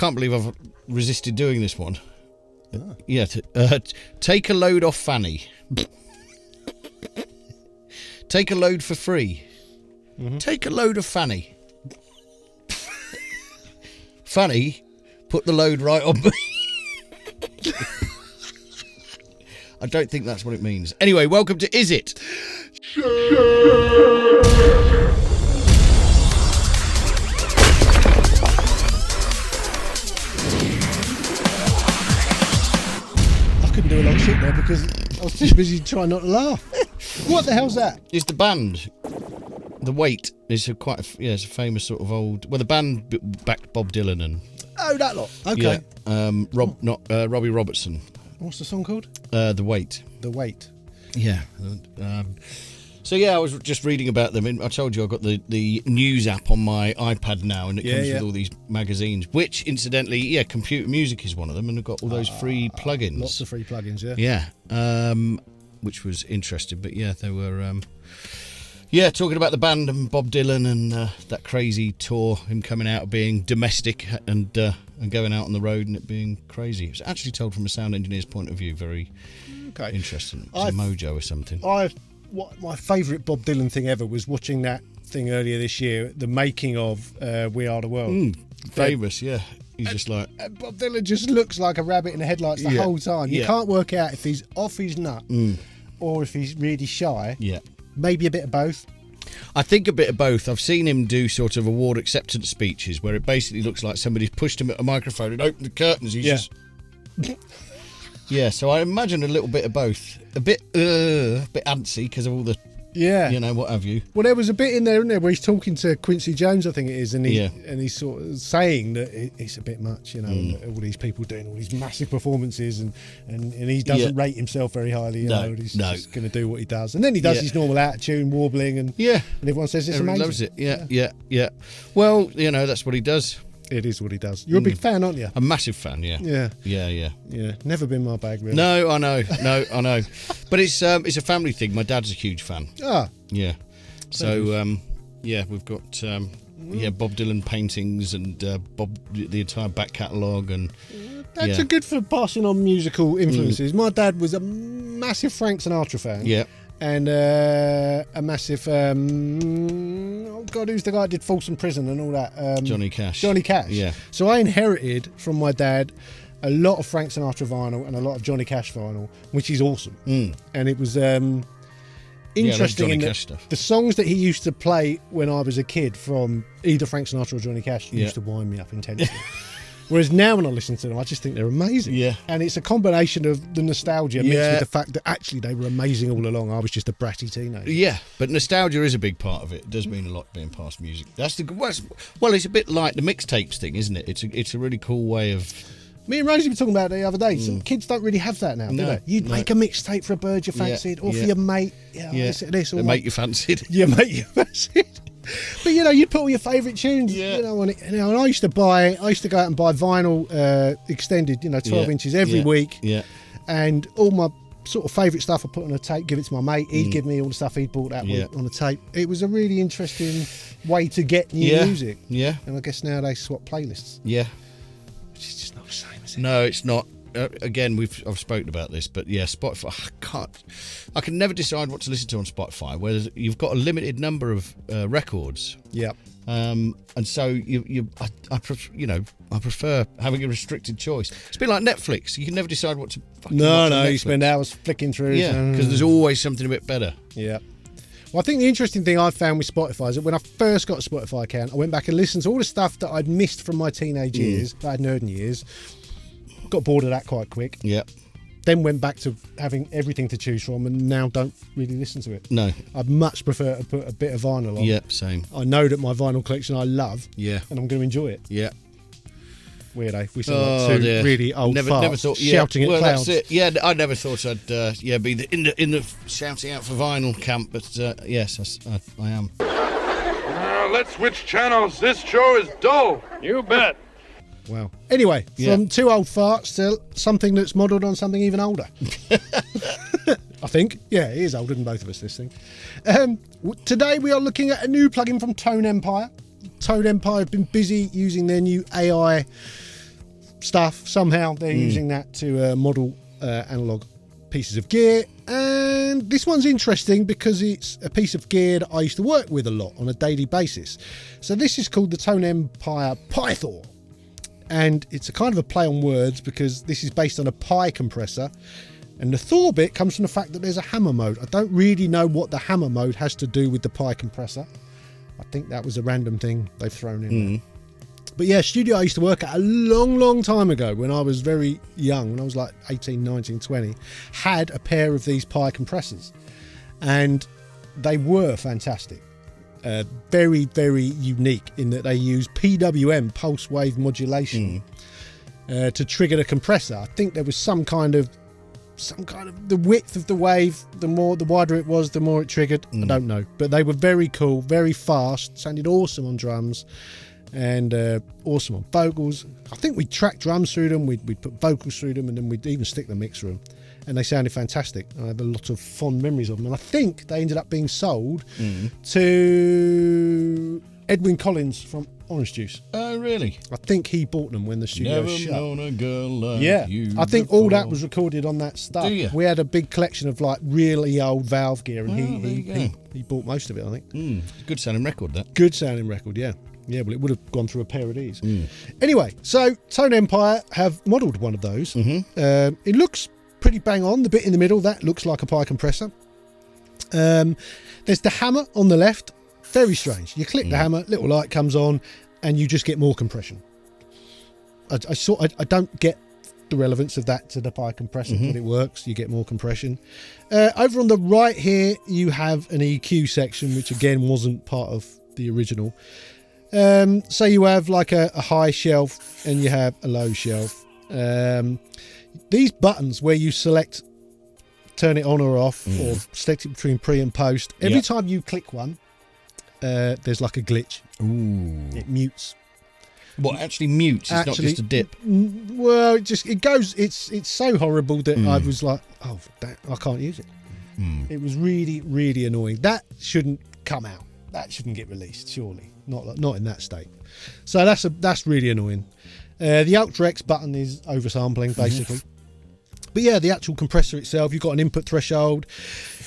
can't believe I've resisted doing this one. Ah. Yeah, take a load off Fanny. Take a load for free. Mm-hmm. Take a load of Fanny. Fanny, put the load right on me. I don't think that's what it means. Anyway, welcome to Is It? I couldn't do a lot of shit there because I was too busy trying not to laugh. What the hell's that? It's the band. The Wait is it's a famous sort of old. Well, the band backed Bob Dylan and. Oh, that lot. Okay. Yeah. Robbie Robertson. What's the song called? The Wait. The Wait. Yeah. So yeah, I was just reading about them. I told you I got the news app on my iPad now, and it comes with all these magazines. Which, incidentally, computer music is one of them, and I've got all those free plugins. Lots of free plugins, yeah. Yeah. Which was interesting, but yeah, they were. Talking about the band and Bob Dylan and that crazy tour, him coming out of being domestic and going out on the road and it being crazy. It was actually told from a sound engineer's point of view, very interesting. It's a mojo or something. My favourite Bob Dylan thing ever was watching that thing earlier this year, the making of We Are the World. Famous, yeah. He's just like... Bob Dylan just looks like a rabbit in the headlights the whole time. You can't work out if he's off his nut or if he's really shy. Yeah. Maybe a bit of both. I think a bit of both. I've seen him do sort of award acceptance speeches where it basically looks like somebody's pushed him at a microphone and opened the curtains. He's just... Yeah, so I imagine a little bit of both. A bit antsy because of all the... Yeah. What have you. Well, there was a bit in there, isn't there, where he's talking to Quincy Jones, I think it is, and he's sort of saying that it's a bit much, all these people doing all these massive performances, and he doesn't rate himself very highly, he's just going to do what he does. And then he does his normal attitude, warbling, and everyone says it's everyone amazing. Loves it, yeah. Well, that's what he does. It is what he does. You're a big fan, aren't you? A massive fan, yeah. Yeah. Never been my bag, really. No, I know. But it's a family thing. My dad's a huge fan. Ah. Yeah. So, we've got Bob Dylan paintings and the entire back catalogue and... That's a good for passing on musical influences. My dad was a massive Frank Sinatra fan. Yeah. And a massive, who's the guy that did Folsom Prison and all that? Johnny Cash. Yeah. So I inherited from my dad a lot of Frank Sinatra vinyl and a lot of Johnny Cash vinyl, which is awesome. And it was interesting in the songs that he used to play when I was a kid from either Frank Sinatra or Johnny Cash used to wind me up intensely. Whereas now when I listen to them, I just think they're amazing. Yeah. And it's a combination of the nostalgia mixed with the fact that actually they were amazing all along. I was just a bratty teenager. Yeah, but nostalgia is a big part of it. It does mean a lot being past music. That's it's a bit like the mixtapes thing, isn't it? It's a really cool way of... Me and Rosie were talking about it the other day. Some kids don't really have that now, do they? You'd make a mixtape for a bird you fancied or for your mate. This or the mate you fancied. Your mate you fancied. But you'd put all your favourite tunes, on it. And I used to go out and buy vinyl extended, 12 inches every week. Yeah. And all my sort of favourite stuff I put on a tape, give it to my mate. He'd give me all the stuff he'd bought that week on a tape. It was a really interesting way to get new music. Yeah. And I guess now they swap playlists. Yeah. Which is just not the same, is it? No, it's not. Again, I've spoken about this, but Spotify. I can never decide what to listen to on Spotify. Whereas you've got a limited number of records. Yeah. And so I prefer having a restricted choice. It's a bit like Netflix. You can never decide what to. No, you spend hours flicking through. Yeah, because there's always something a bit better. Yeah. Well, I think the interesting thing I found with Spotify is that when I first got a Spotify account, I went back and listened to all the stuff that I'd missed from my teenage years, that I hadn't heard in years. Got bored of that quite quick. Yeah. Then went back to having everything to choose from and now don't really listen to it. No. I'd much prefer to put a bit of vinyl on. Yeah, same. I know that my vinyl collection I love. Yeah. And I'm going to enjoy it. Yeah. Weird, eh? We sound like two really old farts thought, shouting at clouds. That's it. Yeah, I never thought I'd be in the shouting out for vinyl camp, but yes, I am. Let's switch channels. This show is dull. You bet. Wow. Anyway, from two old farts to something that's modelled on something even older. I think. Yeah, it is older than both of us, this thing. Today we are looking at a new plugin from Tone Empire. Tone Empire have been busy using their new AI stuff. Somehow they're using that to model analog pieces of gear. And this one's interesting because it's a piece of gear that I used to work with a lot on a daily basis. So this is called the Tone Empire Pythor. And it's a kind of a play on words because this is based on a Pi compressor. And the Thor bit comes from the fact that there's a hammer mode. I don't really know what the hammer mode has to do with the Pi compressor. I think that was a random thing they've thrown in there. But yeah, studio I used to work at a long time ago when I was very young, when I was like 18, 19, 20, had a pair of these Pi compressors. And they were fantastic. Very, very unique in that they use PWM, pulse wave modulation, to trigger the compressor. I think there was some kind of the width of the wave, the wider it was, the more it triggered. I don't know, but they were very cool, very fast, sounded awesome on drums, and awesome on vocals. I think we'd track drums through them, we'd put vocals through them, and then we'd even stick the mix through them, and they sounded fantastic. I have a lot of fond memories of them, and I think they ended up being sold to Edwin Collins from Orange Juice. Oh, really? I think he bought them when the studio shut. Never known a girl like you I think before. all that was recorded on that stuff. Do you? We had a big collection of like really old Valve gear, and there he bought most of it, I think. Good sounding record, that. Good sounding record, yeah. Yeah, well, it would have gone through a pair of these. Anyway, so Tone Empire have modelled one of those. It looks pretty bang on. The bit in the middle, that looks like a Pi compressor. There's the hammer on the left. Very strange. You click the hammer, little light comes on, and you just get more compression. I don't get the relevance of that to the Pi compressor, but it works. You get more compression. Over on the right here, you have an EQ section, which again wasn't part of the original. So you have like a high shelf and you have a low shelf. These buttons where you select, turn it on or off, or select it between pre and post. Every time you click one, there's like a glitch. Ooh. It mutes. What, actually mutes? It's not just a dip. Well, it goes. It's so horrible that I was like, oh, I can't use it. It was really, really annoying. That shouldn't come out. That shouldn't get released, surely. Not in that state. So that's really annoying. The Ultra X button is oversampling, basically. But yeah, the actual compressor itself, you've got an input threshold,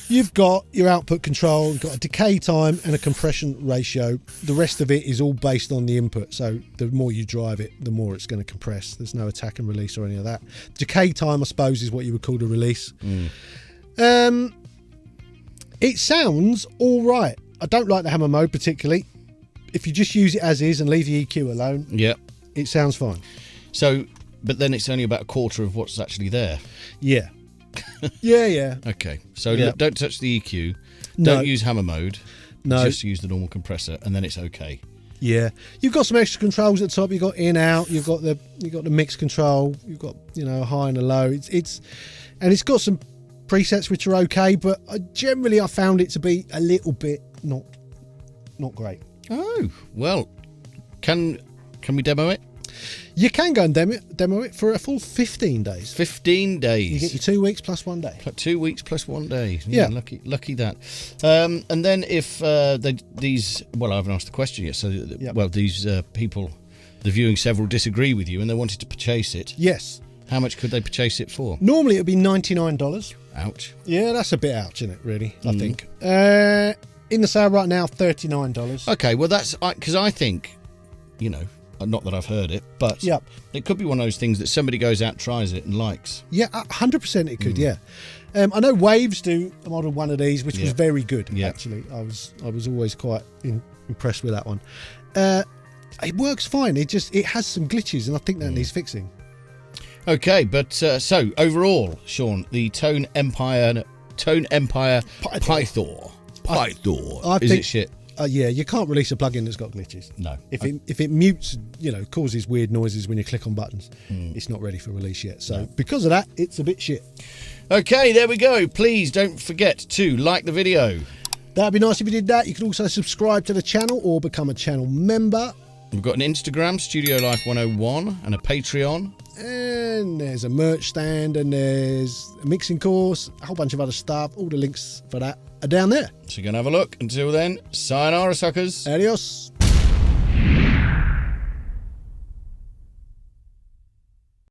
you've got your output control, you've got a decay time and a compression ratio. The rest of it is all based on the input. So the more you drive it, the more it's going to compress. There's no attack and release or any of that. Decay time, I suppose, is what you would call the release. It sounds all right. I don't like the hammer mode particularly. If you just use it as is and leave the EQ alone, it sounds fine. So, but then it's only about a quarter of what's actually there. Yeah. Yeah. Okay, so don't touch the EQ. No. Don't use hammer mode. No. Just use the normal compressor, and then it's okay. Yeah, you've got some extra controls at the top. You've got in out. You've got the mix control. You've got high and a low. It's got some presets which are okay, but generally I found it to be a little bit not great. Oh well, can we demo it? You can go and demo it for a full 15 days. 15 days. You get your 2 weeks plus 1 day. 2 weeks plus 1 day. Yeah. Lucky that. And then if I haven't asked the question yet. So these people, the viewing several, disagree with you and they wanted to purchase it. Yes. How much could they purchase it for? Normally it would be $99. Ouch. Yeah, that's a bit ouch, isn't it? Really, I think. In the sale right now, $39. Okay, well that's because I think, not that I've heard it, but it could be one of those things that somebody goes out, tries it, and likes. Yeah, 100% it could. Yeah, I know Waves do a model one of these, which was very good. Actually, I was always quite impressed with that one. It works fine. It has some glitches, and I think that needs fixing. Okay, but so overall, Sean, the Tone Empire Pythor. Is it shit? Yeah, you can't release a plugin that's got glitches. No. If it mutes, causes weird noises when you click on buttons, it's not ready for release yet. So because of that, it's a bit shit. Okay, there we go. Please don't forget to like the video. That'd be nice if you did that. You could also subscribe to the channel or become a channel member. We've got an Instagram, Studio Life 101, and a Patreon. And there's a merch stand, and there's a mixing course, a whole bunch of other stuff. All the links for that are down there. So you're going to have a look. Until then, sayonara, suckers. Adios.